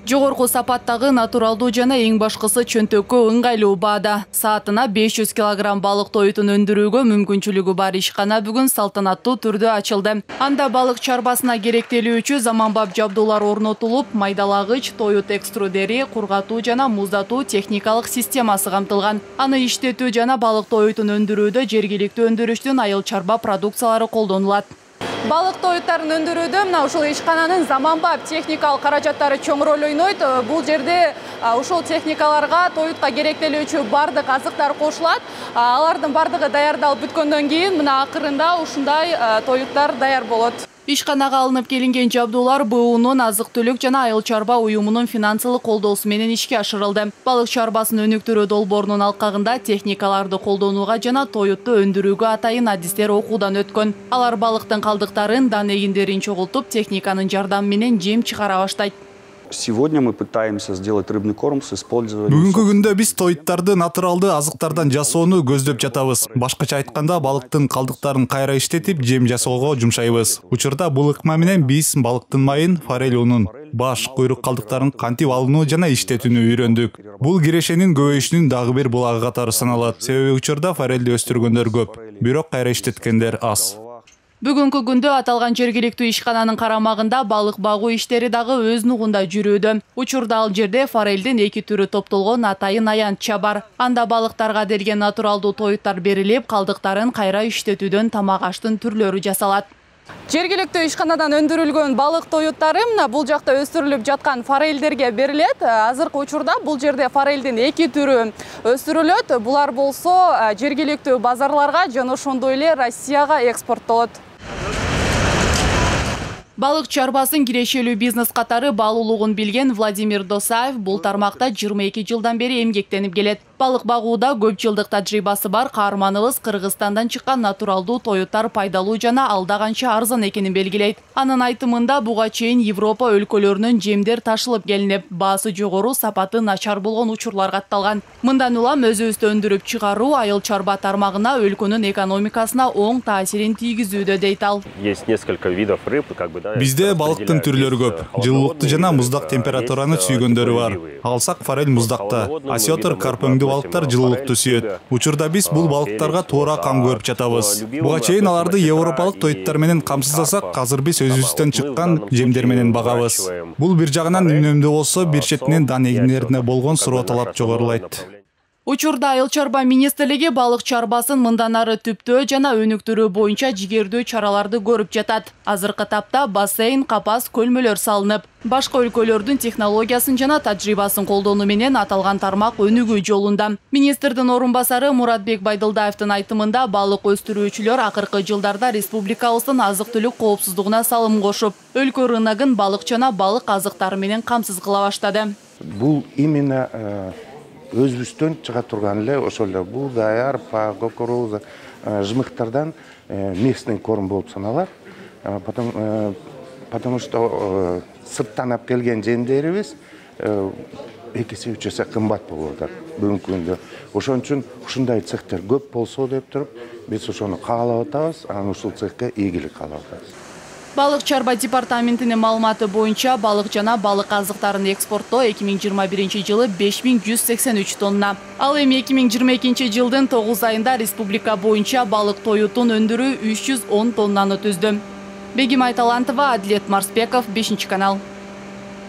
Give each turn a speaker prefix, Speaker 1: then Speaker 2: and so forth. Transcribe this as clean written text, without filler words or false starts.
Speaker 1: Жогорку сапаттагы натуралдуу жана эң башкысы чөнтөккө ыңгайлуу баада. Саатына 500 кг балык тоютун өндүрүүгө мүмкүнчүлүгү бар ишкана бүгүн салтанаттуу түрдө ачылды. Анда балык чарбасына керектелүүчү заманбап жабдуулар орнотулуп, майдалагыч, тоют экструдери, кургатуу жана муздатуу техникалык системасы камтылган. Аны иштетүү жана балык тоютун өндүрүүдө жергиликтүү өндүрүштүн айыл чарба продукциялары колдонулат. Балык тоюттарын өндүрүүдө ушул ишкананын заманбап техникалык каражаттары чоң роль ойнойт. Бул жерде ушул техникаларга тоютка керектелүүчү бардык азыктар кошулат. Алардын бардыгы даярдалып бүткөндөн кийин мына акырында ушундай тоюттар даяр болот. Ишканага алынып келинген жабдуулар БУнун азык-түлүк жана айыл чарба уюмунун финансылык колдоосу менен ишке ашырылды. Балык чарбасын өнүктүрүү долбоорунун алкагында техникаларды колдонууга жана тоютту өндүрүүгө атайын адистер окуудан өткөн. Алар балыктын калдыктарын, дан эгиндерин чогултуп, техниканын жардамы менен жем чыгара баштайт.
Speaker 2: Сегодня мы пытаемся сделать рыбный корм с использованием.
Speaker 3: Бүгүнкү күндө биз тоюттарды натуралдуу азыктардан жасоону көздөп жатабыз. Башкача айтканда, балыктын калдыктарын кайра иштетип, жем жасоого жумшайбыз. Учурда бул ыкма менен биз балыктын майын, форель унун, баш, куйрук калдыктарын кантип алынуу жана иштетүүнү үйрөндүк. Бул кирешенин көбөйүшүнүн дагы бир булагы катары саналат. Себеби учурда форельди өстүргөндөр көп, бирок кайра иштеткендер аз.
Speaker 1: Бүгүнкү күндө аталган жергиликтүү ишкананын карамагында балык багуу иштери дагы өз нугунда жүрүүдө. Учурда ал жерде форельдин 2 түрү топтолгон атайын аянтча бар. Анда балыктарга делген натуралдуу тоюттар берилип, калдыктарын кайра иштетүүдөн тамак аштын түрлөрү жасалат. Жергиликтүү ишканадан өндүрүлгөн балык тоюттары бул жакта өстүрүлүп жаткан форельдерге берилет. Азыркы учурда бул жерде форельдин 2 түрү өстүрүлөт. Булар болсо жергиликтүү базарларга жана ошондой эле Россияга экспорттолот. Балык чарбасын кирешелүү бизнес катары баалуулугун билген Владимир Досаев бул тармакта 22 жылдан бери эмгектенип келет. Балык багууда көп жылдык тажрыйбасы бар каарманыбыз Кыргызстандан чыккан натуралдуу тоюттар пайдалуу жана алда канча арзан экенин белгилейт. Анын айтымында буга чейин Европа өлкөлөрүнөн жемдер ташылып келинип, баасы жогору, сапаты начар болгон учурлар катталган. Мындан улам өзүбүздө өндүрүп чыгаруу айыл чарба тармагына өлкөнүн экономикасына оң таасирин тийгизүүдө дейт ал.
Speaker 4: Есть несколько видов рыб,
Speaker 3: Бизде балыктын түрлөрү көп. Жылуулукту жана муздак температураны сүйгөндөрү бар. Алсак форель муздакта, осетр, карпөңдүү балыктар жылуулукту сүйөт. Учурда биз бул балыктарга туура кам көрүп жатабыз. Буга чейин аларды европалык тоюттар менен камсыздасак, азыр биз өзүбүздөн чыккан жемдер менен багабыз. Бул бир жагынан үнөмдүү болсо, бир четинен дан эгиндерине болгон суроо талап жогорулайт.
Speaker 1: Учурда айыл чарба министрлиги балык чарбасын мындан ары түптөө жана өнүктүрүү боюнча жигердүү чараларды көрүп жатат. Азыркы тапта бассейн, капас, көлмөлөр салынып, башка өлкөлөрдүн технологиясын жана тажрыйбасын колдонуу менен аталган тармак өнүгүү жолунда. Министрдин орун басары Муратбек Байдылдаевдин айтымында балык өстүрүүчүлөр акыркы жылдарда республикабыздын азык-түлүк коопсуздугуна салым кошуп, өлкө рыногун балык жана балык азыктары менен камсыз кыла баштады.
Speaker 5: Бул именно өзүбүздөн чыга турган эле ошол эле бугай, арпа, кукуруза, жымыктардан местный корм болуп саналат. Потому что сырттан алып келген жемдерибиз 2-3 эсе кымбат болуп атат бүгүнкү күндө. Ошон үчүн ушундай цехтер көп болсо деп туруп, биз ошону каалап атабыз, анан ушул цехке ийгилик каалап атабыз.
Speaker 1: Балык чарба департаментинин маалыматы боюнча балык жана балык азыктарын экспорттоо 2021 жылы 5183 тонна. Ал эми 2022 жылдын 9 айында республика боюнча балык тоютун өндүрүү 310 тоннаны түздү. Бегим Айталантова, Адилет Марсбеков, 5 канал.